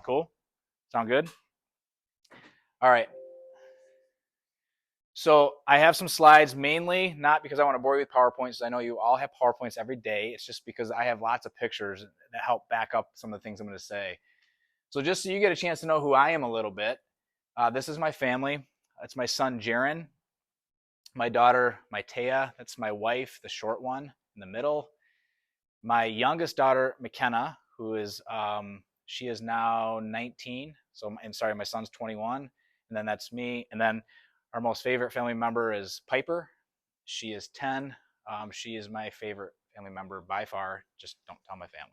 Cool? Sound good? All right. So I have some slides, mainly not because I want to bore you with PowerPoints. I know you all have PowerPoints every day. It's just because I have lots of pictures that help back up some of the things I'm going to say. So just so you get a chance to know who I am a little bit, this is my family. It's my son, Jaron, my daughter, Maitea. That's my wife, the short one in the middle. My youngest daughter, McKenna, who is, she is now 19. So, and sorry, my son's 21. And then that's me. And then our most favorite family member is Piper. She is 10. She is my favorite family member by far. Just don't tell my family.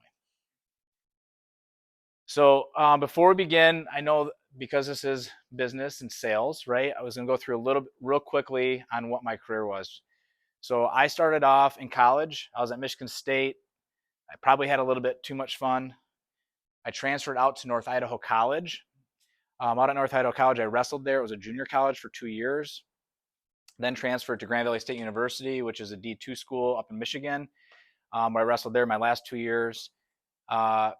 So before we begin, I know because this is business and sales, right? I was going to go through a little real quickly on what my career was. So I started off in college. I was at Michigan State. I probably had a little bit too much fun. I transferred out to North Idaho College. Out at North Idaho College, I wrestled there. It was a junior college for 2 years. Then transferred to Grand Valley State University, which is a D2 school up in Michigan, where I wrestled there my last 2 years. I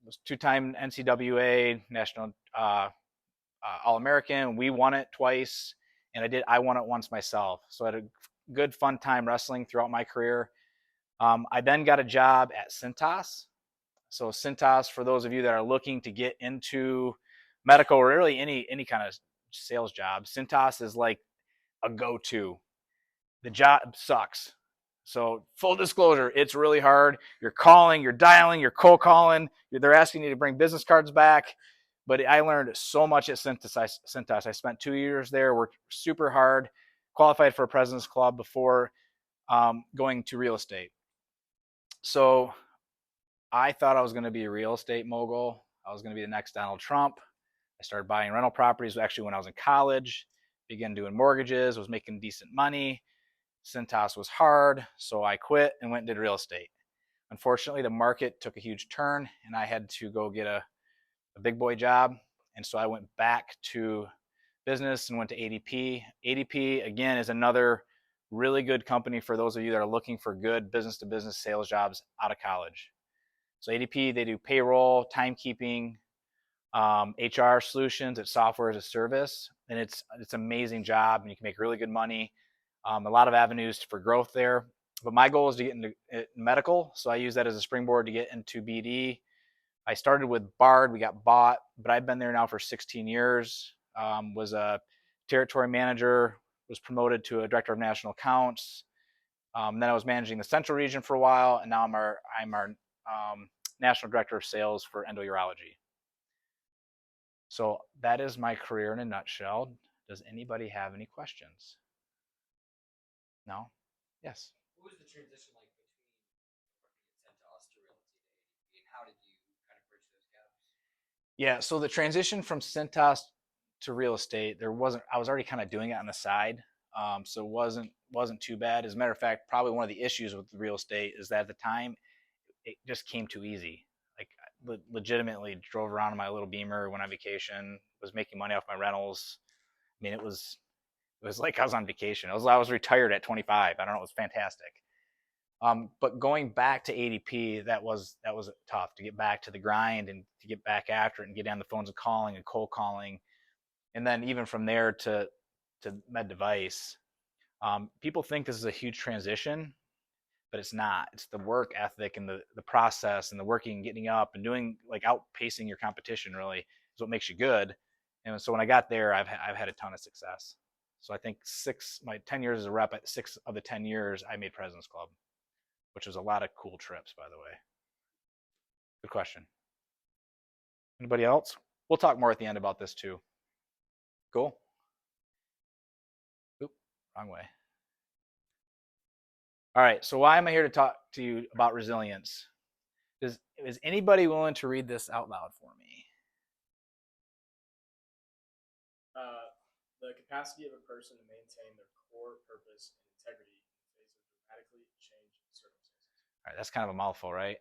was two-time NCAA national All-American. We won it twice, and I won it once myself. So I had a good, fun time wrestling throughout my career. I then got a job at Cintas. So Cintas, for those of you that are looking to get into medical or really any kind of sales job, Cintas is like a go-to. The job sucks. So full disclosure, it's really hard. You're calling, you're dialing, you're cold calling. They're asking you to bring business cards back. But I learned so much at Cintas. I spent 2 years there, worked super hard, qualified for a President's Club before going to real estate. So I thought I was going to be a real estate mogul. I was going to be the next Donald Trump. I started buying rental properties actually when I was in college, began doing mortgages, was making decent money. Cintas was hard, so I quit and went and did real estate. Unfortunately, the market took a huge turn, and I had to go get a big boy job. And so I went back to business and went to ADP. ADP, again, is another really good company for those of you that are looking for good business-to-business sales jobs out of college. So ADP, they do payroll, timekeeping, HR solutions. It's software as a service, and it's an amazing job, and you can make really good money. A lot of avenues for growth there. But my goal is to get into medical, so I use that as a springboard to get into BD. I started with Bard. We got bought, but I've been there now for 16 years. Was a territory manager, was promoted to a director of national accounts. Then I was managing the central region for a while, and now I'm our national director of sales for endourology. So that is my career in a nutshell. Does anybody have any questions? No? Yes. What was the transition like between working at Centos to Realty to ADP, and how did you kind of bridge those gaps? Yeah, so the transition from Cintas to real estate, I was already kind of doing it on the side. So it wasn't too bad. As a matter of fact, probably one of the issues with real estate is that at the time it just came too easy. Like legitimately drove around in my little Beamer, went on vacation, was making money off my rentals. I mean, it was like I was on vacation. I was retired at 25. I don't know. It was fantastic. But going back to ADP, that was tough to get back to the grind and to get back after it and get on the phones and calling and cold calling, and then even from there to med device. People think this is a huge transition, but it's not. It's the work ethic and the process and the working, getting up and doing, like, outpacing your competition really is what makes you good. And so when I got there, I've had a ton of success. So I think my 10 years as a rep, at 6 of the 10 years, I made President's Club, which was a lot of cool trips, by the way. Good question. Anybody else? We'll talk more at the end about this too. Cool. Oop, wrong way. All right, so why am I here to talk to you about resilience? Is anybody willing to read this out loud for me? The capacity of a person to maintain their core purpose and integrity in the face of dramatically changed circumstances. All right, that's kind of a mouthful, right?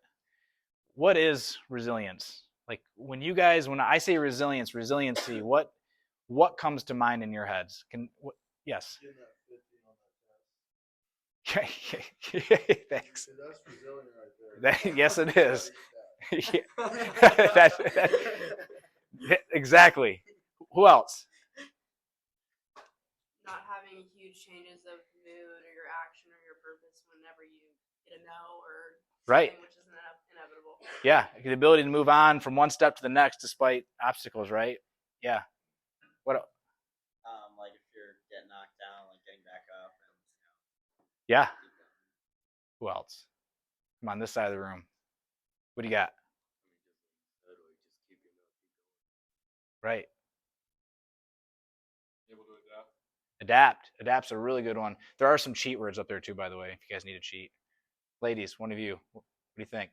What is resilience? Like when I say resiliency, what comes to mind in your heads? Yes. Thanks. That's resilient right there. Yes, it is. Exactly. Who else? Not having huge changes of mood or your action or your purpose whenever you get a no or Right. something, which is inevitable. Yeah, the ability to move on from one step to the next despite obstacles, right? Yeah. What? Like if you're getting knocked down, like getting back up and Yeah. keep going. Who else? Come on, this side of the room. What do you got? Literally just keep your nose, keep going. Right. Able to adapt. Adapt. Adapt's a really good one. There are some cheat words up there too, by the way, if you guys need a cheat. Ladies, one of you. What do you think?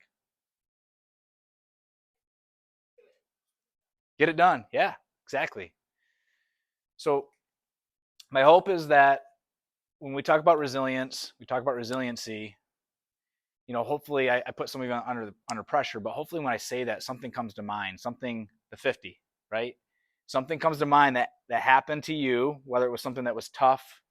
Get it done. Yeah, exactly. So my hope is that when we talk about resilience, we talk about resiliency. Hopefully I put some of you under pressure, but hopefully when I say that, something comes to mind, something the 50, right? Something comes to mind that happened to you, whether it was something that was tough,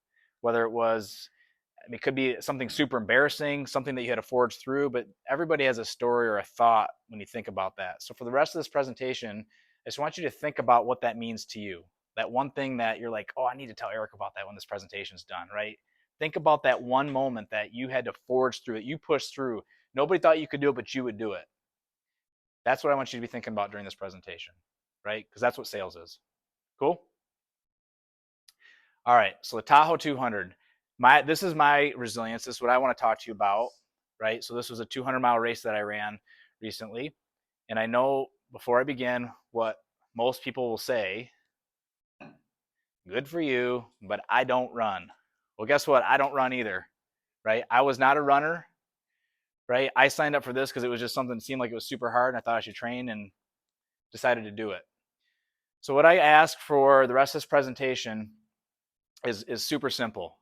whether it could be something super embarrassing, something that you had to forge through, but everybody has a story or a thought when you think about that. So for the rest of this presentation, I just want you to think about what that means to you. That one thing that you're like, oh, I need to tell Eric about that when this presentation's done, right? Think about that one moment that you had to forge through, that you pushed through. Nobody thought you could do it, but you would do it. That's what I want you to be thinking about during this presentation, right? Because that's what sales is. Cool? All right, so the Tahoe 200. This is my resilience. This is what I want to talk to you about, right? So this was a 200-mile race that I ran recently. And I know before I begin what most people will say, good for you, but I don't run. Well, guess what? I don't run either, right? I was not a runner, right? I signed up for this because it was just something that seemed like it was super hard and I thought I should train and decided to do it. So what I ask for the rest of this presentation is super simple.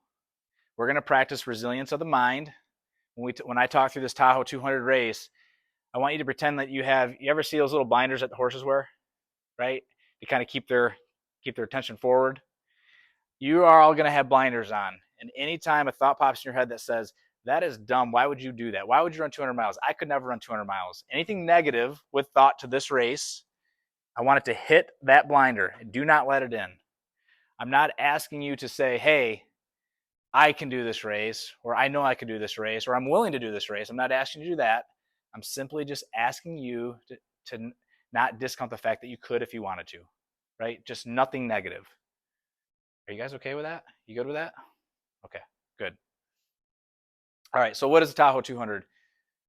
We're going to practice resilience of the mind. When I talk through this Tahoe 200 race, I want you to pretend that you ever see those little blinders that the horses wear, right? To kind of keep their attention forward. You are all going to have blinders on. And anytime a thought pops in your head that says, that is dumb, why would you do that? Why would you run 200 miles? I could never run 200 miles. Anything negative with thought to this race, I want it to hit that blinder. Do not let it in. I'm not asking you to say, hey, I can do this race, or I know I can do this race, or I'm willing to do this race. I'm not asking you to do that. I'm simply just asking you to not discount the fact that you could if you wanted to, right? Just nothing negative. Are you guys okay with that? You good with that? Okay, good. All right, so what is the Tahoe 200?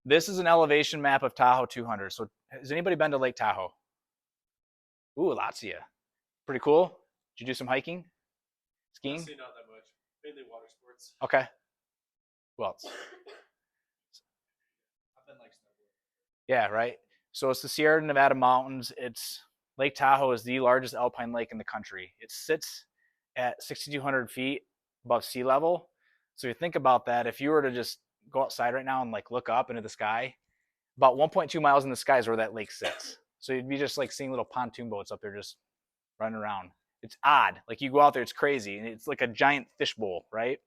This is an elevation map of Tahoe 200. So has anybody been to Lake Tahoe? Ooh, lots of you. Pretty cool. Did you do some hiking? Skiing? Honestly, not that much. Mainly water sports. Okay. Who else? I've been like snowboarding. Yeah, right. So it's the Sierra Nevada mountains. Lake Tahoe is the largest alpine lake in the country. It sits at 6,200 feet above sea level. So you think about that. If you were to just go outside right now and like look up into the sky, about 1.2 miles in the sky is where that lake sits. So you'd be just like seeing little pontoon boats up there just running around. It's odd. Like you go out there, it's crazy. And it's like a giant fishbowl, right?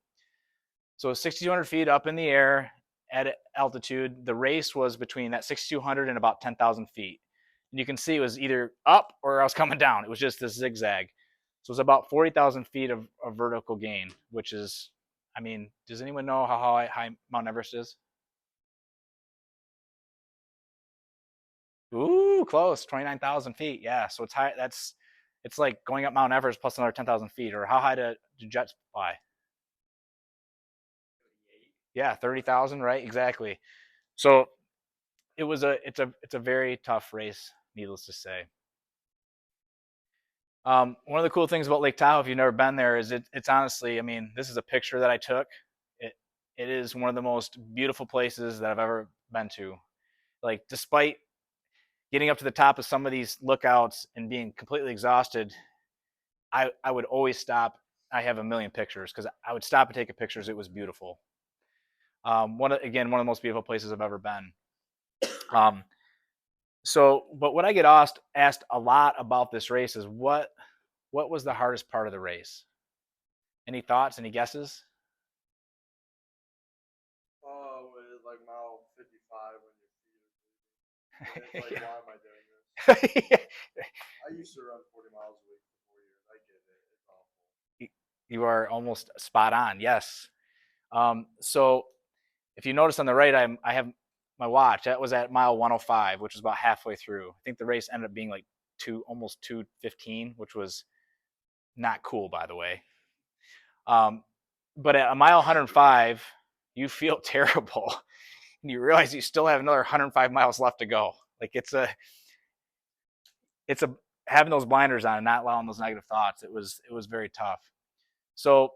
So 6,200 feet up in the air at altitude. The race was between that 6,200 and about 10,000 feet. And you can see it was either up or I was coming down. It was just this zigzag. So it was about 40,000 feet of vertical gain, which is, I mean, does anyone know how high Mount Everest is? Ooh, close, 29,000 feet. Yeah, so it's high. It's like going up Mount Everest plus another 10,000 feet. Or how high do jets fly? 38. Yeah, 30,000, right? Exactly. So it's a very tough race, needless to say. One of the cool things about Lake Tahoe, if you've never been there, is it's honestly, I mean, this is a picture that I took. It is one of the most beautiful places that I've ever been to. Like, despite getting up to the top of some of these lookouts and being completely exhausted, I would always stop. I have a million pictures because I would stop and take pictures. It was beautiful. One of the most beautiful places I've ever been. But what I get asked a lot about this race is what was the hardest part of the race? Any thoughts? Any guesses? Oh, with like mile 55 when your feet are bleeding. And it's like, why am I doing this? I used to run 40 miles a week for 4 years. I get it. It's awful. You are almost spot on. Yes. So if you notice on the right, I have my watch. That was at mile 105, which was about halfway through. I think the race ended up being like almost 2:15, which was not cool, by the way. But at a mile 105, you feel terrible, and you realize you still have another 105 miles left to go. Like it's a having those blinders on and not allowing those negative thoughts. It was very tough. So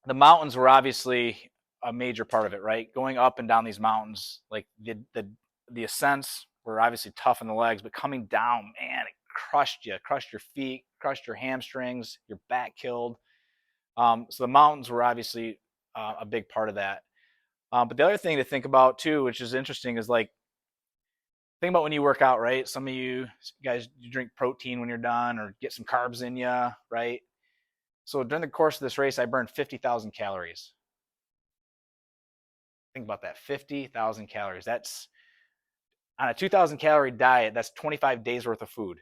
the mountains were obviously a major part of it, right? Going up and down these mountains, like the ascents were obviously tough in the legs, but coming down, man, it crushed you, crushed your feet, crushed your hamstrings, your back killed. So the mountains were obviously a big part of that. But the other thing to think about too, which is interesting, is like think about when you work out, right? Some of you guys, you drink protein when you're done or get some carbs in you, right? So during the course of this race, I burned 50,000 calories. Think about that, 50,000 calories. That's on a 2,000 calorie diet, that's 25 days worth of food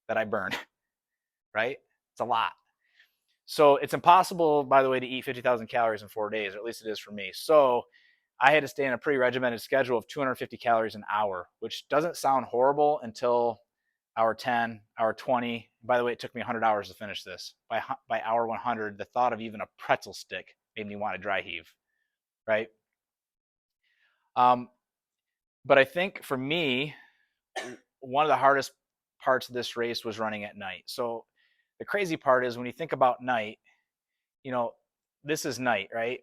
that I burned, right? It's a lot. So it's impossible, by the way, to eat 50,000 calories in 4 days, or at least it is for me. So I had to stay in a pretty regimented schedule of 250 calories an hour, which doesn't sound horrible until hour 10, hour 20. By the way, it took me 100 hours to finish this. By hour 100, the thought of even a pretzel stick made me want to dry heave, right? But I think for me, one of the hardest parts of this race was running at night. So the crazy part is when you think about night, you know, this is night, right?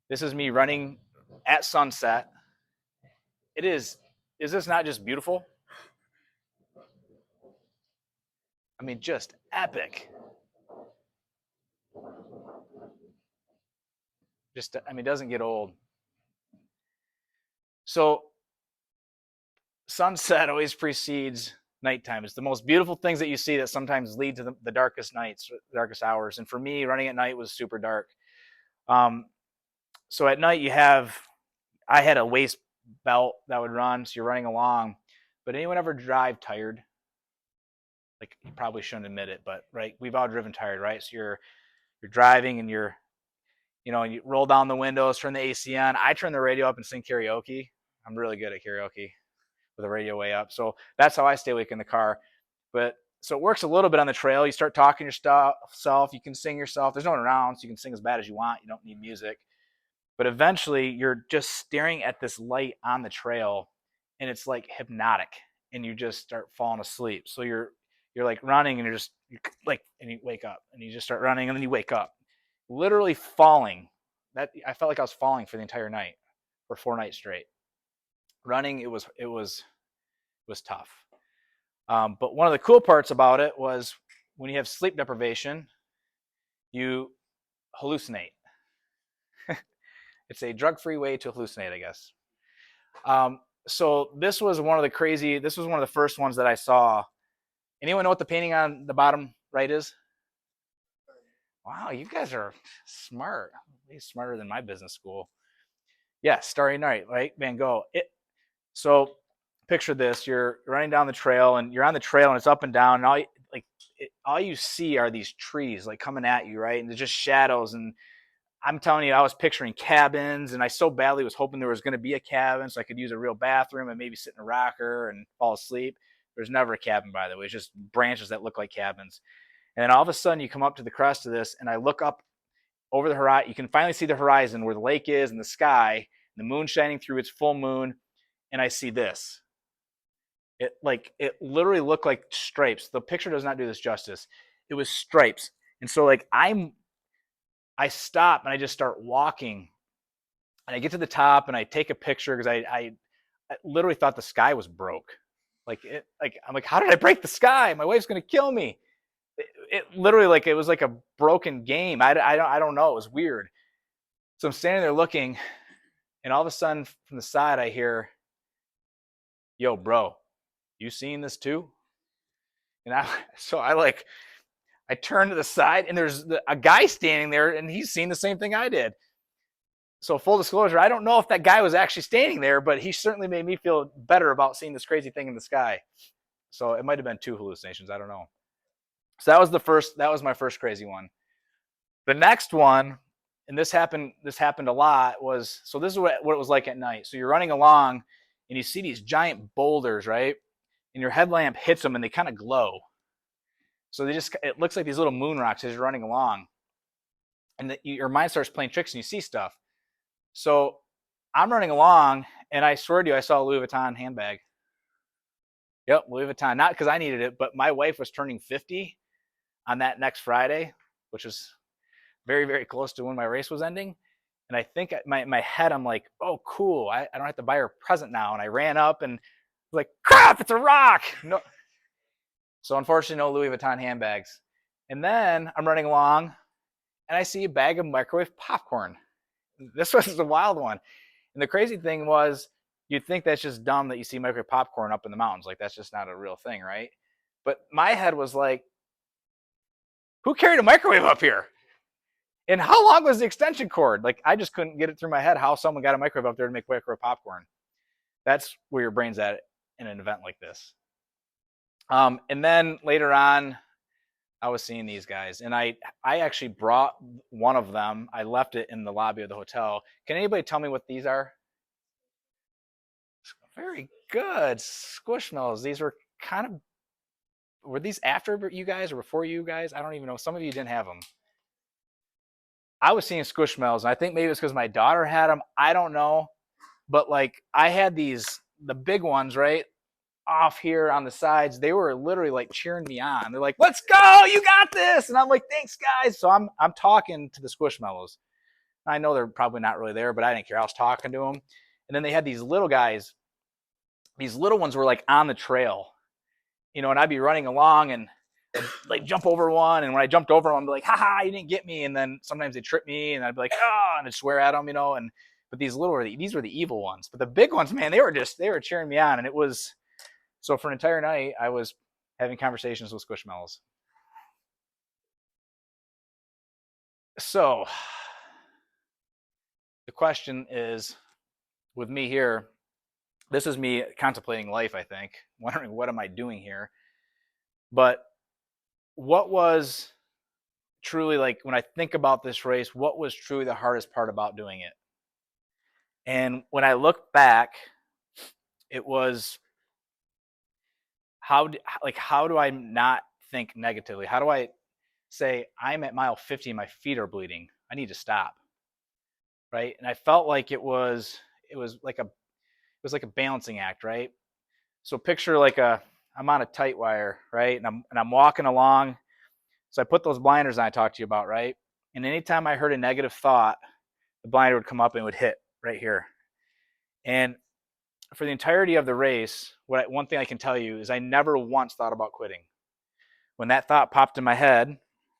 This is me running at sunset. It is this not just beautiful? I mean, just epic. Just, I mean, it doesn't get old. So sunset always precedes nighttime. It's the most beautiful things that you see that sometimes lead to the darkest nights, darkest hours. And for me, running at night was super dark. So at night I had a waist belt that would run, so you're running along. But anyone ever drive tired? Like, you probably shouldn't admit it, but right, we've all driven tired, right? So you're driving and you roll down the windows, turn the AC on. I turn the radio up and sing karaoke. I'm really good at karaoke with the radio way up. So that's how I stay awake in the car. But so it works a little bit on the trail. You start talking yourself. You can sing yourself. There's no one around, so you can sing as bad as you want. You don't need music. But eventually, you're just staring at this light on the trail, and it's like hypnotic, and you just start falling asleep. So you're like running, and you're like, and you wake up, and you just start running, and then you wake up, literally falling. That I felt like I was falling for the entire night, for 4 nights straight. Running, it was tough. But one of the cool parts about it was when you have sleep deprivation, you hallucinate. It's a drug-free way to hallucinate, I guess. So this was one of the first ones that I saw. Anyone know what the painting on the bottom right is? Wow, you guys are smart. Way smarter than my business school. Yeah, Starry Night, right? Van Gogh. So picture this: you're running down the trail, and you're on the trail, and it's up and down, and all you see are these trees like coming at you, right? And there's just shadows. And I'm telling you, I was picturing cabins, and I so badly was hoping there was going to be a cabin so I could use a real bathroom and maybe sit in a rocker and fall asleep. There's never a cabin, by the way. It's just branches that look like cabins. And then all of a sudden, you come up to the crest of this, and I look up over the horizon. You can finally see the horizon where the lake is and the sky, and the moon shining through its full moon, and I see this. It literally looked like stripes. The picture does not do this justice. It was stripes. And so I stop and I just start walking, and I get to the top and I take a picture because I literally thought the sky was broke. I'm like, how did I break the sky? My wife's gonna kill me. It literally, it was like a broken game. I don't know. It was weird. So I'm standing there looking, and all of a sudden from the side I hear, "Yo, bro, you seeing this too?" And I turn to the side, and there's a guy standing there, and he's seen the same thing I did. So full disclosure, I don't know if that guy was actually standing there, but he certainly made me feel better about seeing this crazy thing in the sky. So it might have been 2 hallucinations. I don't know. So that was the first. That was my first crazy one. The next one, and this happened. This happened a lot. Was so this is what it was like at night. So you're running along, and you see these giant boulders, right? And your headlamp hits them, and they kind of glow. So they just it looks like these little moon rocks as you're running along, and your mind starts playing tricks, and you see stuff. So I'm running along, and I swear to you, I saw a Louis Vuitton handbag. Yep, Louis Vuitton. Not because I needed it, but my wife was turning 50 on that next Friday, which was very, very close to when my race was ending. And I think my head, I'm like, oh, cool. I don't have to buy her a present now. And I ran up and was like, crap, it's a rock. No. So unfortunately, no Louis Vuitton handbags. And then I'm running along, and I see a bag of microwave popcorn. This was a wild one. And the crazy thing was, you'd think that's just dumb that you see microwave popcorn up in the mountains. Like, that's just not a real thing, right? But my head was like, who carried a microwave up here? And how long was the extension cord? Like, I just couldn't get it through my head how someone got a microwave up there to make microwave popcorn. That's where your brain's at in an event like this. And then later on, I was seeing these guys, and I actually brought one of them. I left it in the lobby of the hotel. Can anybody tell me what these are? Very good. Squishmallows. These were kind of, were these after you guys or before you guys? I don't even know. Some of you didn't have them. I was seeing Squishmallows, and I think maybe it's because my daughter had them. I don't know. But like, I had these, the big ones, right? Off here on the sides. They were literally like cheering me on. They're like, let's go, you got this. And I'm like, thanks, guys. So I'm talking to the Squishmallows. I know they're probably not really there, but I didn't care. I was talking to them. And then they had these little guys. These little ones were like on the trail, you know, and I'd be running along and like jump over one. And when I jumped over them, I'd be like, haha, you didn't get me. And then sometimes they trip me and I'd be like, oh, and I'd swear at them, you know. And but these were the evil ones. But the big ones, man, they were cheering me on. And it was, so for an entire night, I was having conversations with Squishmallows. So the question is, with me here, this is me contemplating life, I think, wondering what am I doing here. But what was truly, like, when I think about this race, what was truly the hardest part about doing it? And when I look back, it was how do I not think negatively? How do I say I'm at mile 50 and my feet are bleeding? I need to stop. Right? And I felt like it was like a balancing act, right? So picture like I'm on a tight wire, right? And I'm walking along. So I put those blinders on I talked to you about, right? And anytime I heard a negative thought, the blinder would come up and it would hit right here. And for the entirety of the race, one thing I can tell you is I never once thought about quitting. When that thought popped in my head,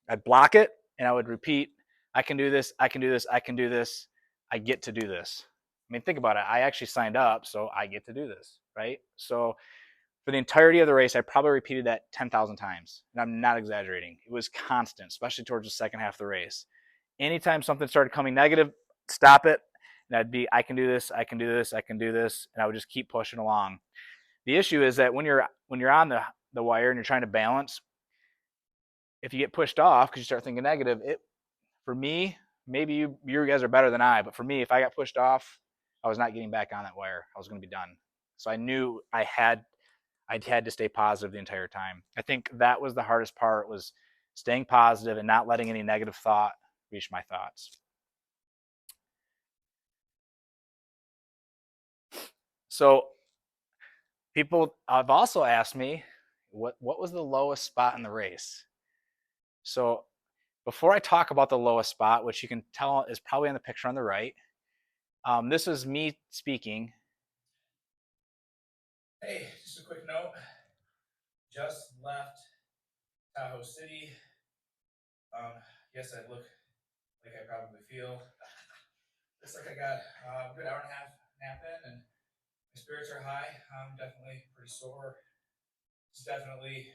I'd block it and I would repeat, I can do this, I can do this, I can do this, I get to do this. I mean, think about it. I actually signed up, so I get to do this, right? So for the entirety of the race, I probably repeated that 10,000 times. And I'm not exaggerating. It was constant, especially towards the second half of the race. Anytime something started coming negative, stop it. And I'd be, I can do this, I can do this, I can do this. And I would just keep pushing along. The issue is that when you're on the wire and you're trying to balance, if you get pushed off because you start thinking negative, for me, maybe you guys are better than I, but for me, if I got pushed off, I was not getting back on that wire. I was going to be done. So I knew I had to stay positive the entire time. I think that was the hardest part, was staying positive and not letting any negative thought reach my thoughts. So people have also asked me, what was the lowest spot in the race? So before I talk about the lowest spot, which you can tell is probably on the picture on the right, this is me speaking. Hey, just a quick note. Just left Tahoe City. Yes, I look like I probably feel. Looks like I got a good hour and a half nap in, and my spirits are high. I'm definitely pretty sore. It's definitely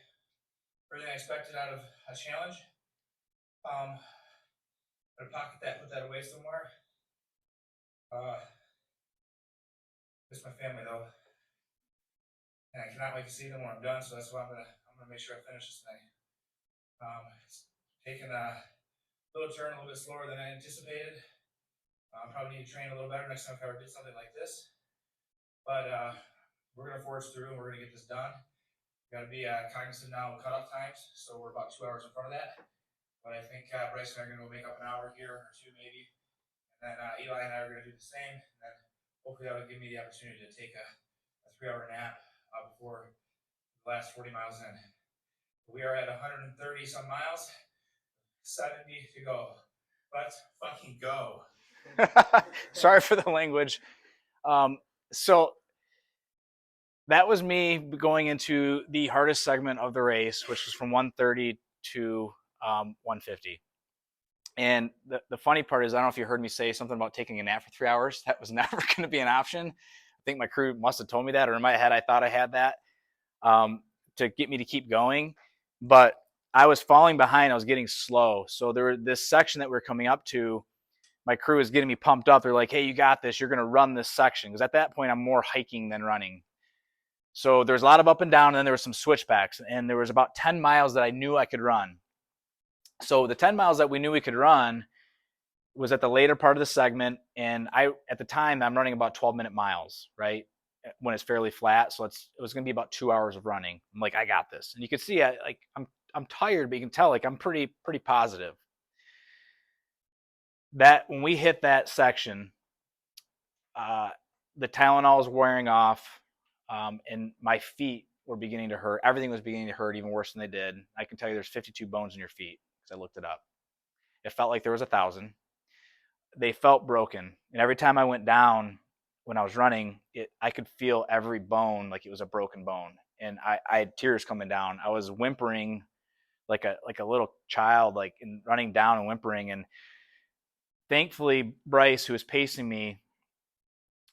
everything I expected out of a challenge. I'm gonna pocket that, put that away somewhere. Miss my family though, and I cannot wait to see them when I'm done. So that's why I'm gonna make sure I finish this thing. It's taking a little turn, a little bit slower than I anticipated. Probably need to train a little better next time if I ever did something like this. But we're gonna force through and we're gonna get this done. Got to be cognizant now of cutoff times, so we're about 2 hours in front of that. But I think Bryce and I are gonna go make up an hour here or two maybe, and then Eli and I are gonna do the same. And then hopefully that'll give me the opportunity to take a 3-hour nap before the last 40 miles in. We are at 130 some miles, 70 to go. Let's fucking go. Sorry for the language. So that was me going into the hardest segment of the race, which was from 130 to 150. And the funny part is, I don't know if you heard me say something about taking a nap for 3 hours. That was never going to be an option. I think my crew must have told me that, or in my head I thought I had that to get me to keep going. But I was falling behind. I was getting slow. So this section that we were coming up to, my crew is getting me pumped up. They're like, hey, you got this. You're going to run this section. Because at that point, I'm more hiking than running. So there's a lot of up and down, and then there were some switchbacks. And there was about 10 miles that I knew I could run. So the 10 miles that we knew we could run was at the later part of the segment. And at the time, I'm running about 12-minute miles, right? When it's fairly flat. So it was going to be about 2 hours of running. I'm like, I got this. And you can see, I'm tired, but you can tell, like, I'm pretty positive. That when we hit that section, the Tylenol was wearing off, and my feet were beginning to hurt. Everything was beginning to hurt even worse than they did. I can tell you there's 52 bones in your feet because I looked it up. It felt like there was 1,000. They felt broken. And every time I went down when I was running, I could feel every bone like it was a broken bone. And I had tears coming down. I was whimpering like a little child, like in running down and whimpering. And thankfully, Bryce, who was pacing me,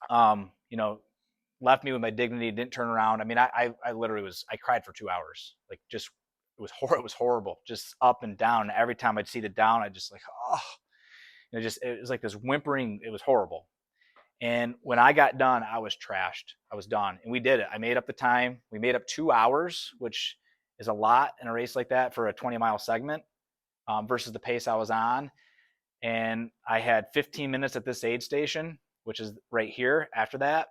left me with my dignity, didn't turn around. I mean, I literally I cried for 2 hours. Like, just, it was horrible, just up and down. And every time I'd see the down, I'd just like, oh, it was like this whimpering. It was horrible. And when I got done, I was trashed. I was done. And we did it. I made up the time. We made up 2 hours, which is a lot in a race like that for a 20-mile segment versus the pace I was on. And I had 15 minutes at this aid station, which is right here. After that,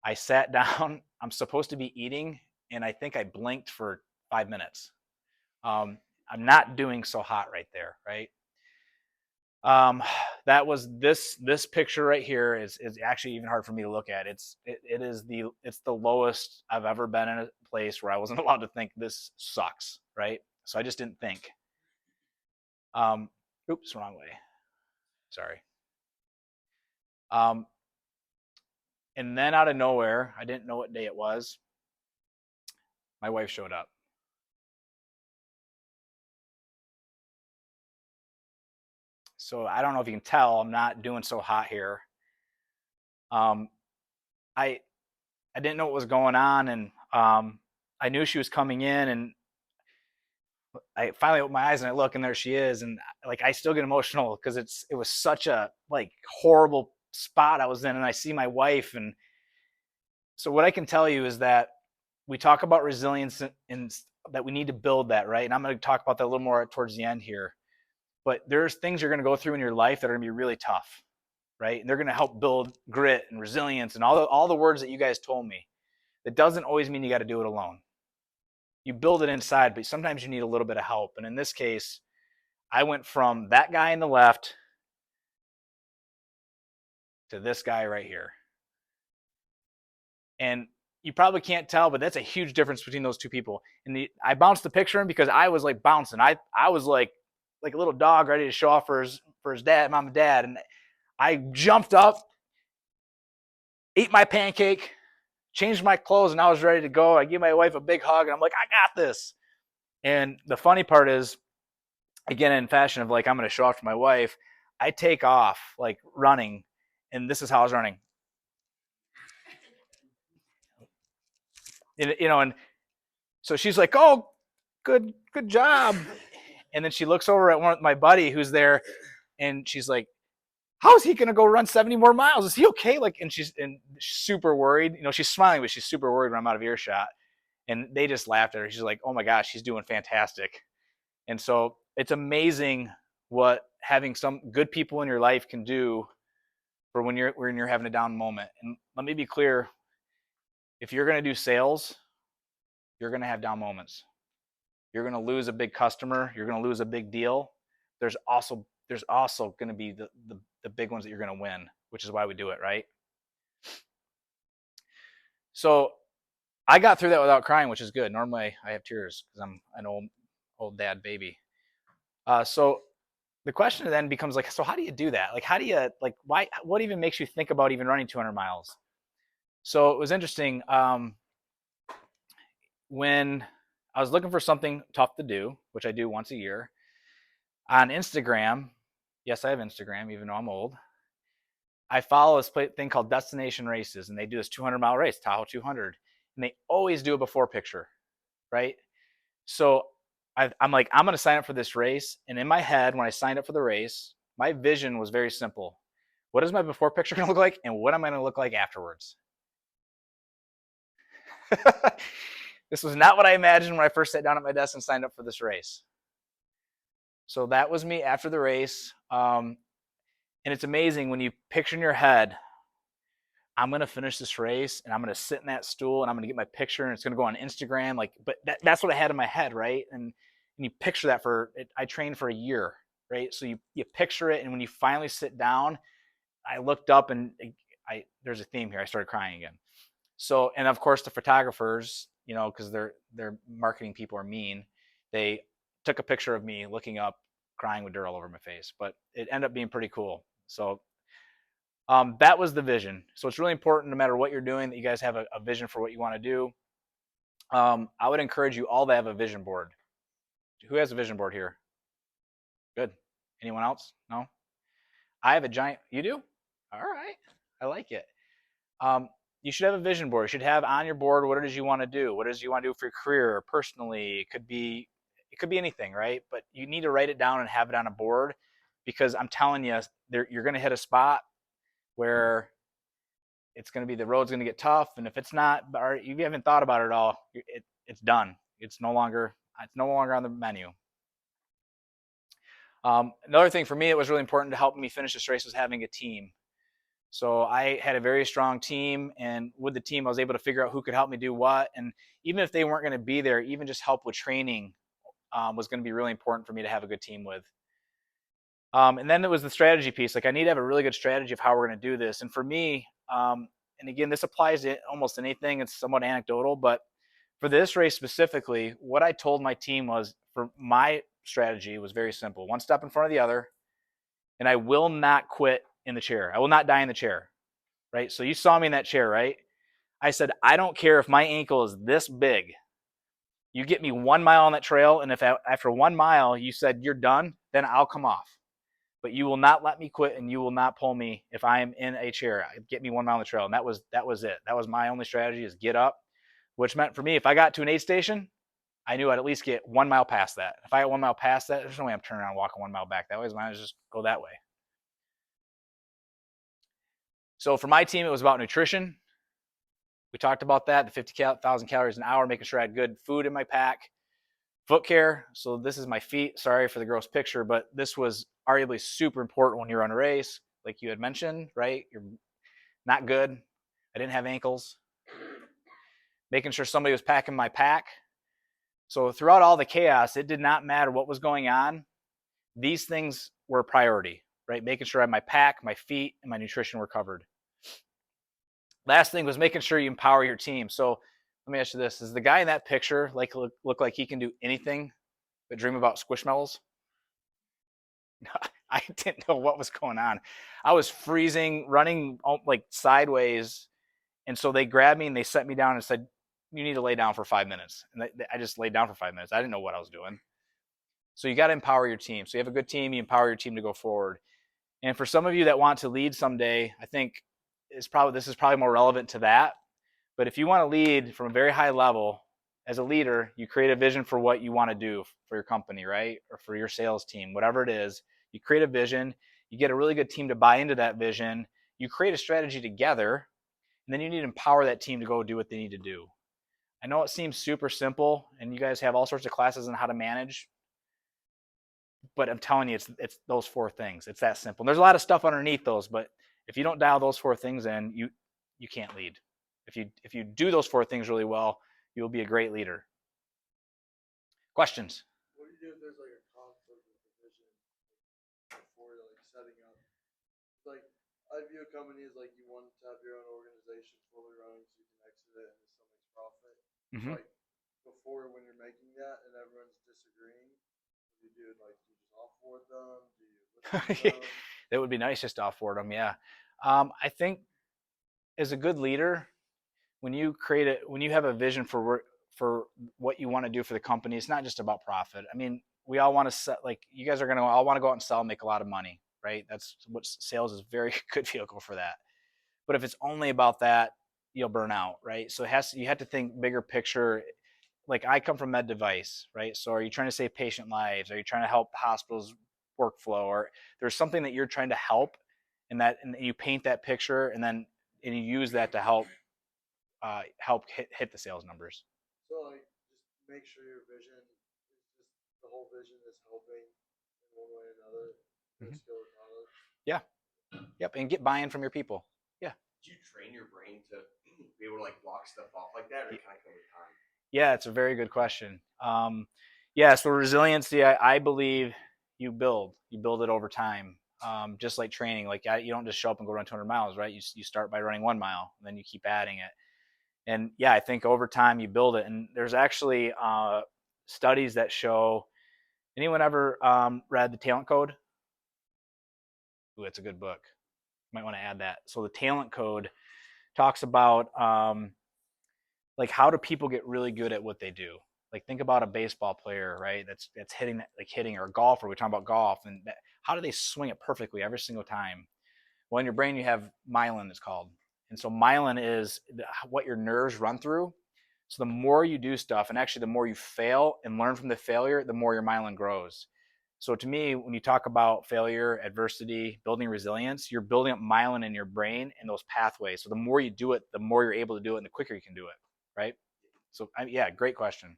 I sat down. I'm supposed to be eating, and I think I blinked for 5 minutes. I'm not doing so hot right there, right? That was this picture right here is actually even hard for me to look at. It's the lowest I've ever been in a place where I wasn't allowed to think this sucks, right? So I just didn't think. Oops, wrong way. Sorry. And then out of nowhere, I didn't know what day it was. My wife showed up. So I don't know if you can tell, I'm not doing so hot here. I didn't know what was going on, and I knew she was coming in, and I finally opened my eyes and I look, and there she is, and like I still get emotional because it was such a like horrible spot I was in, and I see my wife, and so what I can tell you is that we talk about resilience and that we need to build that, right? And I'm going to talk about that a little more towards the end here. But there's things you're going to go through in your life that are going to be really tough, right? And they're going to help build grit and resilience and all the words that you guys told me. That doesn't always mean you got to do it alone. You build it inside, but sometimes you need a little bit of help. And in this case, I went from that guy in the left to this guy right here. And you probably can't tell, but that's a huge difference between those two people. And I bounced the picture in because I was like bouncing. I was like a little dog ready to show off for his dad, mom and dad. And I jumped up, ate my pancake, changed my clothes, and I was ready to go. I gave my wife a big hug, and I'm like, I got this. And the funny part is, again, in fashion of like, I'm going to show off to my wife, I take off like running, and this is how I was running. And so she's like, oh, good job. And then she looks over at my buddy who's there, and she's like, how is he going to go run 70 more miles? Is he okay? Like, and she's super worried. You know, she's smiling, but she's super worried when I'm out of earshot. And they just laughed at her. She's like, oh my gosh, she's doing fantastic. And so it's amazing what having some good people in your life can do for when you're having a down moment. And let me be clear, if you're going to do sales, you're going to have down moments. You're going to lose a big customer. You're going to lose a big deal. There's also going to be the big ones that you're going to win, which is why we do it, right? So I got through that without crying, which is good. Normally I have tears because I'm an old dad baby. So the question then becomes like, so how do you do that? Like, how do you, like, why, what even makes you think about even running 200 miles? So it was interesting. When I was looking for something tough to do, which I do once a year, on Instagram, yes, I have Instagram, even though I'm old, I follow this thing called Destination Races, and they do this 200-mile race, Tahoe 200, and they always do a before picture, right? So I'm like, I'm going to sign up for this race, and in my head, when I signed up for the race, my vision was very simple. What is my before picture going to look like, and what am I going to look like afterwards? This was not what I imagined when I first sat down at my desk and signed up for this race. So that was me after the race. And it's amazing when you picture in your head, I'm going to finish this race and I'm going to sit in that stool and I'm going to get my picture and it's going to go on Instagram. Like, but that's what I had in my head, right? And you picture that I trained for a year, right? So you picture it. And when you finally sit down, I looked up and there's a theme here. I started crying again. So, and of course the photographers, you know, because their marketing people are mean, they took a picture of me looking up, crying with dirt all over my face, but it ended up being pretty cool. So that was the vision. So it's really important, no matter what you're doing, that you guys have a vision for what you want to do. I would encourage you all to have a vision board. Who has a vision board here? Good. Anyone else? No? I have a giant, you do? All right. I like it. You should have a vision board. You should have on your board what it is you want to do, what it is you want to do for your career, personally. It could be anything, right? But you need to write it down and have it on a board, because I'm telling you, you're going to hit a spot where it's going to be, the road's going to get tough, and if it's not, or you haven't thought about it at all, it's done. It's no longer on the menu. Another thing for me, it was really important to help me finish this race, was having a team. So I had a very strong team, and with the team, I was able to figure out who could help me do what. And even if they weren't going to be there, even just help with training was going to be really important for me to have a good team with. And then it was the strategy piece. Like, I need to have a really good strategy of how we're going to do this. And for me, and again, this applies to almost anything. It's somewhat anecdotal, but for this race specifically, what I told my team was, for my strategy was very simple: one step in front of the other, and I will not quit in the chair. I will not die in the chair, right? So you saw me in that chair, right? I said, I don't care if my ankle is this big. You get me 1 mile on that trail, and if after 1 mile you said you're done, then I'll come off. But you will not let me quit, and you will not pull me if I am in a chair. Get me 1 mile on the trail, and that was it. That was my only strategy, is get up, which meant for me, if I got to an aid station, I knew I'd at least get 1 mile past that. If I got 1 mile past that, there's no way I'm turning around and walking 1 mile back that way. Might as well just go that way. So for my team, it was about nutrition. We talked about that, the 50,000 calories an hour, making sure I had good food in my pack. Foot care. So this is my feet. Sorry for the gross picture, but this was arguably super important when you're on a race. Like you had mentioned, right? You're not good. I didn't have ankles. Making sure somebody was packing my pack. So throughout all the chaos, it did not matter what was going on. These things were a priority, right? Making sure I had my pack, my feet, and my nutrition were covered. Last thing was making sure you empower your team. So let me ask you this: is the guy in that picture look like he can do anything but dream about squishmallows? I didn't know what was going on. I was freezing, running like sideways, and so they grabbed me and they set me down and said, "You need to lay down for 5 minutes." And I just laid down for 5 minutes. I didn't know what I was doing. So you got to empower your team. So you have a good team, you empower your team to go forward. And for some of you that want to lead someday, I think this is probably more relevant to that. But if you want to lead from a very high level, as a leader, you create a vision for what you want to do for your company, right? Or for your sales team, whatever it is. You create a vision, You get a really good team to buy into that vision. You create a strategy together, and then you need to empower that team to go do what they need to do. I know it seems super simple, and you guys have all sorts of classes on how to manage, but I'm telling you, it's those 4 things. It's that simple. And there's a lot of stuff underneath those, but if you don't dial those 4 things in, you can't lead. If you do those 4 things really well, you'll be a great leader. Questions? What do you do if there's like a conflict with the vision before you're like setting up? It's like I view a company as like you want to have your own organization fully running so you can exit it and it still makes profit. Mm-hmm. Like before when you're making that and everyone's disagreeing, what do you do? Like do you just offboard them? Do you listen to them? That would be nice just to offboard them. Yeah. I think as a good leader, when you have a vision for what you want to do for the company, it's not just about profit. I mean, we all want to set, like you guys are going to all want to go out and sell and make a lot of money, right? That's what sales is, very good vehicle for that. But if it's only about that, you'll burn out, right? So you have to think bigger picture. Like I come from med device, right? So are you trying to save patient lives? Are you trying to help hospitals workflow? Or there's something that you're trying to help, and you paint that picture, and you use that to help hit the sales numbers. So like just make sure your vision is just the whole vision is helping in one way or another. Mhm. Skill regardless. Yeah. Yep. And get buy-in from your people. Yeah. Do you train your brain to be able to like block stuff off like that, or kind of come with time? Yeah, it's a very good question. Yeah, so resiliency, I believe you build it over time. Just like training, like you don't just show up and go run 200 miles, right? You start by running 1 mile, and then you keep adding it. And yeah, I think over time you build it. And there's actually studies that show. Anyone ever read The Talent Code? Ooh, it's a good book. Might want to add that. So the Talent Code talks about like how do people get really good at what they do. Like think about a baseball player, right? That's hitting, or a golfer. We're talking about golf, and how do they swing it perfectly every single time? Well, in your brain you have myelin, it's called, and so myelin is what your nerves run through. So the more you do stuff, and actually the more you fail and learn from the failure, the more your myelin grows. So to me, when you talk about failure, adversity, building resilience, you're building up myelin in your brain and those pathways. So the more you do it, the more you're able to do it, and the quicker you can do it, right? So yeah, great question.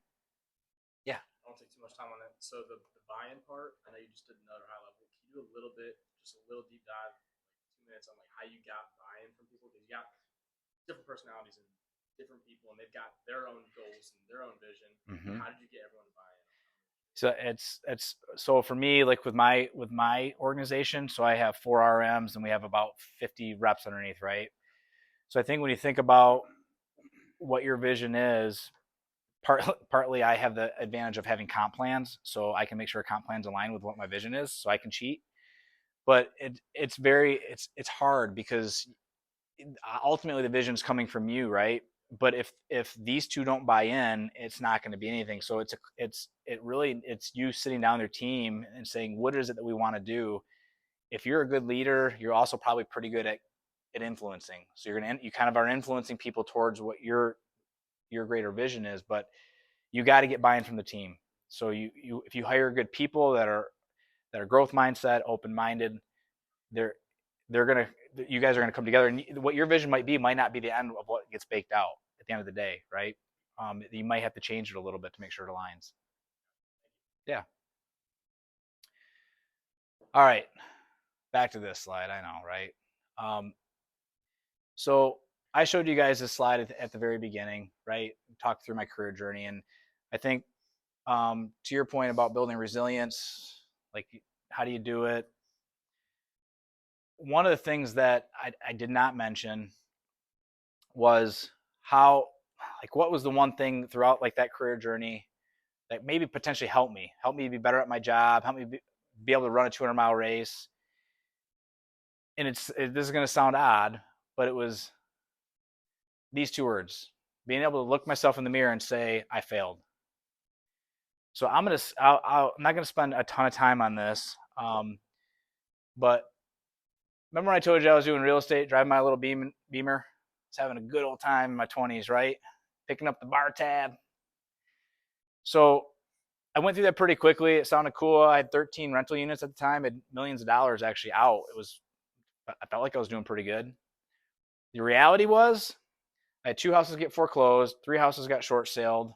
Yeah. I won't take too much time on that. So the buy-in part, I know you just did another high level. Can you do a little bit, just a little deep dive, like 2 minutes on like how you got buy-in from people? Because you got different personalities and different people, and they've got their own goals and their own vision. Mm-hmm. How did you get everyone to buy in? So it's so for me, like with my organization, so I have 4 RMs and we have about 50 reps underneath, right? So I think when you think about what your vision is, partly I have the advantage of having comp plans, so I can make sure comp plans align with what my vision is, so I can cheat. But it's hard because ultimately the vision is coming from you, right? But if these 2 don't buy in, it's not going to be anything. So it's you sitting down with your team and saying, what is it that we want to do? If you're a good leader, you're also probably pretty good at influencing. So you kind of are influencing people towards what your greater vision is, but you got to get buy-in from the team. So if you hire good people that are growth mindset, open-minded, you guys are gonna come together, and what your vision might not be the end of what gets baked out at the end of the day, right? You might have to change it a little bit to make sure it aligns. Yeah. All right, back to this slide. I know, right? So I showed you guys this slide at the very beginning, right? Talked through my career journey, and I think to your point about building resilience, like how do you do it? One of the things that I did not mention was what was the one thing throughout like that career journey that maybe potentially helped me be better at my job, help me be able to run a 200-mile race. And this is going to sound odd, but it was these 2 words: being able to look myself in the mirror and say, I failed. So I'm not going to spend a ton of time on this. But remember when I told you I was doing real estate, driving my little Beamer? I was having a good old time in my 20s, right? Picking up the bar tab. So I went through that pretty quickly. It sounded cool. I had 13 rental units at the time, had millions of dollars actually out. I felt like I was doing pretty good. The reality was I had 2 houses get foreclosed, 3 houses got short saled.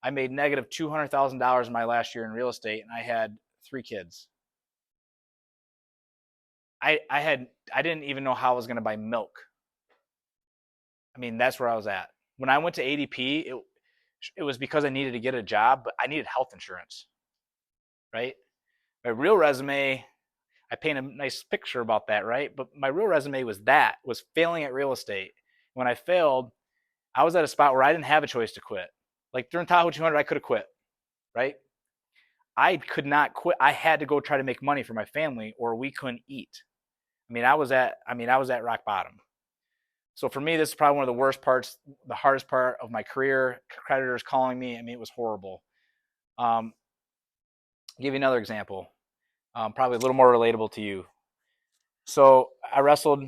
I made negative $200,000 in my last year in real estate, and I had 3 kids. I didn't even know how I was going to buy milk. I mean, that's where I was at. When I went to ADP, it was because I needed to get a job, but I needed health insurance, right? My real resume, I paint a nice picture about that, right? But my real resume was failing at real estate. When I failed, I was at a spot where I didn't have a choice to quit. Like during Tahoe 200, I could have quit, right? I could not quit. I had to go try to make money for my family, or we couldn't eat. I was at rock bottom. So for me, this is probably one of the worst parts, the hardest part of my career. Creditors calling me. It was horrible. I'll give you another example, probably a little more relatable to you. So I wrestled.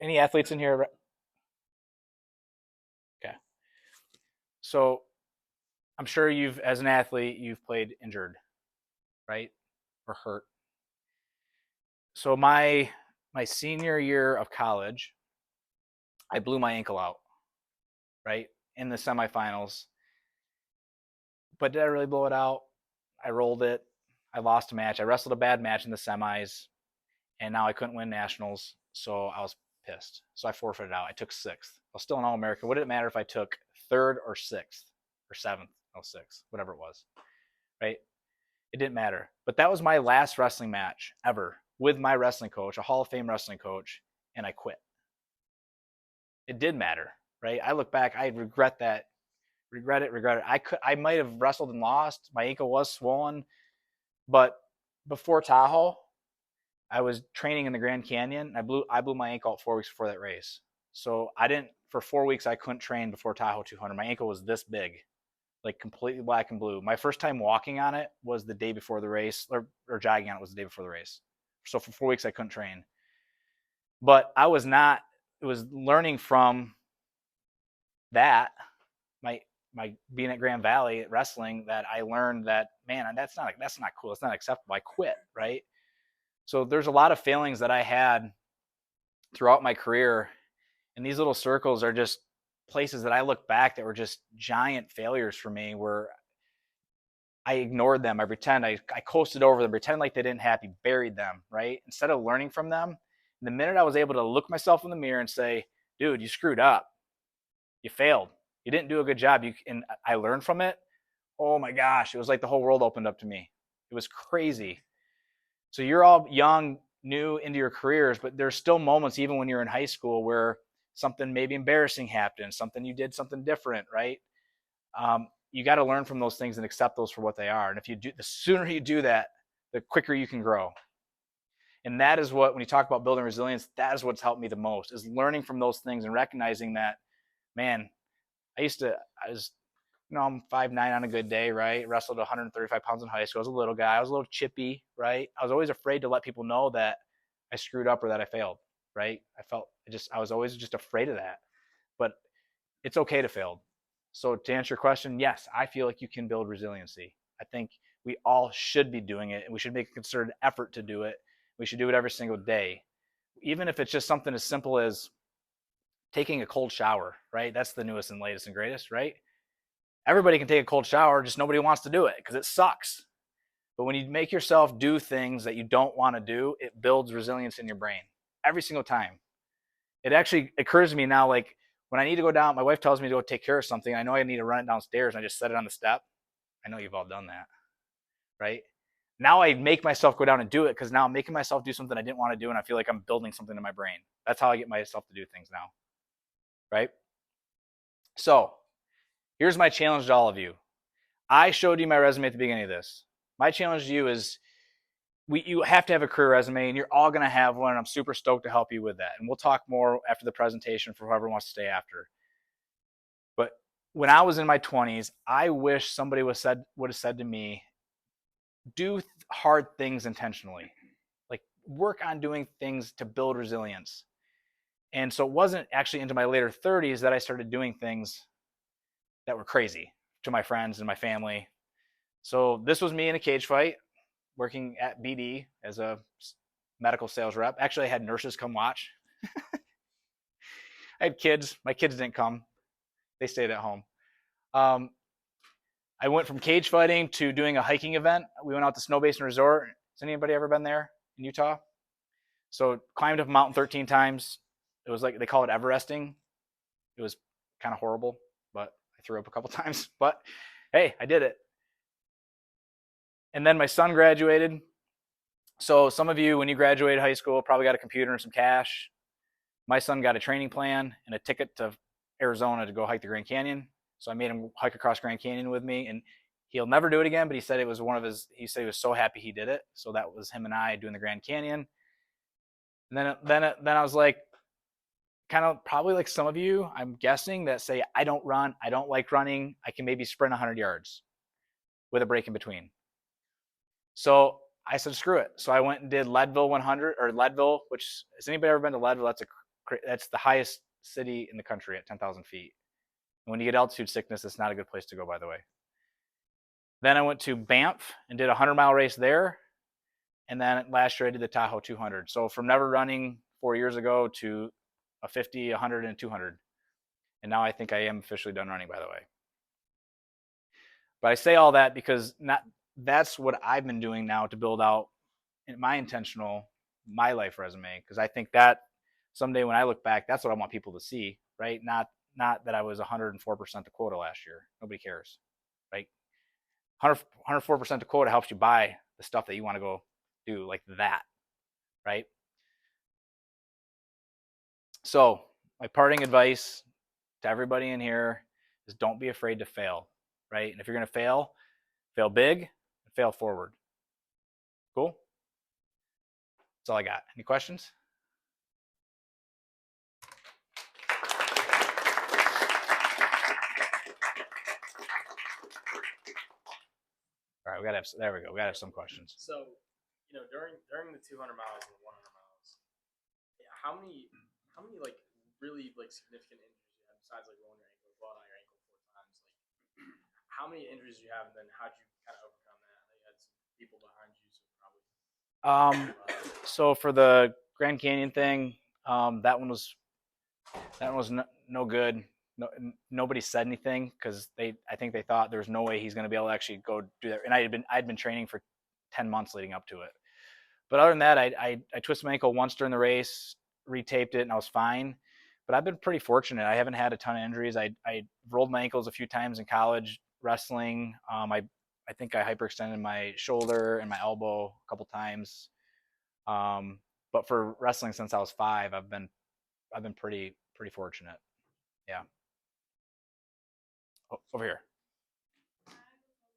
Any athletes in here? Okay. So I'm sure as an athlete, you've played injured, right, or hurt. So my senior year of college, I blew my ankle out, right, in the semifinals. But did I really blow it out? I rolled it. I lost a match. I wrestled a bad match in the semis, and now I couldn't win nationals, so I was pissed. So I forfeited out. I took 6th. I was still an All-American. What did it matter if I took 3rd or 6th or 7th? No, 6th, whatever it was, right? It didn't matter. But that was my last wrestling match ever with my wrestling coach, a Hall of Fame wrestling coach, and I quit. It did matter, right? I look back, I regret that. Regret it. I might have wrestled and lost. My ankle was swollen, but before Tahoe, I was training in the Grand Canyon. I blew my ankle out 4 weeks before that race. So I didn't for 4 weeks. I couldn't train before Tahoe 200. My ankle was this big, like completely black and blue. My first time walking on it was the day before the race, or jogging on it was the day before the race. So for 4 weeks I couldn't train. But I was not. It was learning from that. My being at Grand Valley at wrestling, that I learned that, man, that's not cool. It's not acceptable. I quit, right? So there's a lot of failings that I had throughout my career, and these little circles are just places that I look back that were just giant failures for me, where I ignored them. I coasted over them, pretend like they didn't happen, buried them, right? Instead of learning from them. The minute I was able to look myself in the mirror and say, dude, you screwed up. You failed. You didn't do a good job. And I learned from it. Oh my gosh, it was like the whole world opened up to me. It was crazy. So you're all young, new into your careers, but there's still moments, even when you're in high school, where something maybe embarrassing happened, you did something different, right? You got to learn from those things and accept those for what they are. And the sooner you do that, the quicker you can grow. And that is when you talk about building resilience, that is what's helped me the most, is learning from those things and recognizing that, man, I was, I'm 5'9" on a good day, right? Wrestled 135 pounds in high school. I was a little guy. I was a little chippy, right? I was always afraid to let people know that I screwed up or that I failed, right? I was always just afraid of that. But it's okay to fail. So to answer your question, yes, I feel like you can build resiliency. I think we all should be doing it, and we should make a concerted effort to do it. We should do it every single day. Even if it's just something as simple as taking a cold shower, right? That's the newest and latest and greatest, right? Everybody can take a cold shower, just nobody wants to do it because it sucks. But when you make yourself do things that you don't want to do, it builds resilience in your brain every single time. It actually occurs to me now, like when I need to go down, my wife tells me to go take care of something. I know I need to run it downstairs, and I just set it on the step. I know you've all done that, right? Now I make myself go down and do it, because now I'm making myself do something I didn't want to do, and I feel like I'm building something in my brain. That's how I get myself to do things now, right? So here's my challenge to all of you. I showed you my resume at the beginning of this. My challenge to you is you have to have a career resume, and you're all going to have one. And I'm super stoked to help you with that. And we'll talk more after the presentation for whoever wants to stay after. But when I was in my 20s, I wish somebody would have said to me, do hard things intentionally. Like work on doing things to build resilience. And so it wasn't actually into my later 30s that I started doing things that were crazy to my friends and my family. So this was me in a cage fight, working at BD as a medical sales rep. Actually, I had nurses come watch. I had kids. My kids didn't come. They stayed at home. I went from cage fighting to doing a hiking event. We went out to Snow Basin Resort. Has anybody ever been there in Utah? So climbed up a mountain 13 times. It was like, they call it Everesting. It was kind of horrible, but I threw up a couple times. But hey, I did it. And then my son graduated. So some of you, when you graduated high school, probably got a computer and some cash. My son got a training plan and a ticket to Arizona to go hike the Grand Canyon. So I made him hike across Grand Canyon with me, and he'll never do it again, but he said it was one of his, he said he was so happy he did it. So that was him and I doing the Grand Canyon. And then I was like, kind of probably like some of you, I'm guessing, that say, I don't run, I don't like running, I can maybe sprint 100 yards with a break in between. So I said, screw it. So I went and did Leadville 100, or Leadville, which, has anybody ever been to Leadville? That's the highest city in the country at 10,000 feet. And when you get altitude sickness, it's not a good place to go, by the way. Then I went to Banff and did a 100-mile race there. And then last year I did the Tahoe 200. So from never running 4 years ago to a 50, 100, and 200. And now I think I am officially done running, by the way. But I say all that because that's what I've been doing now to build out my life resume. Because I think that someday when I look back, that's what I want people to see, right? Not that I was 104% the quota last year. Nobody cares, right? 104% the quota helps you buy the stuff that you want to go do, like that, right? So my parting advice to everybody in here is don't be afraid to fail, right? And if you're going to fail big and fail forward. Cool? That's all I got. Any questions? All right, there we go. We gotta have some questions. So, during the 200 miles and the 100 miles, how many like really like significant injuries you have besides like rolling your ankle, blowing out your ankle 4 times? Like, how many injuries do you have, and then how'd you kind of overcome that? I know you had some people behind you, so probably. So for the Grand Canyon thing, that one was no good. Nobody said anything because I think they thought there was no way he's going to be able to actually go do that. And I'd been training for 10 months leading up to it. But other than that, I twisted my ankle once during the race, retaped it, and I was fine. But I've been pretty fortunate. I haven't had a ton of injuries. I rolled my ankles a few times in college wrestling. I think I hyperextended my shoulder and my elbow a couple times. But for wrestling since I was 5, I've been pretty fortunate. Yeah. Over here.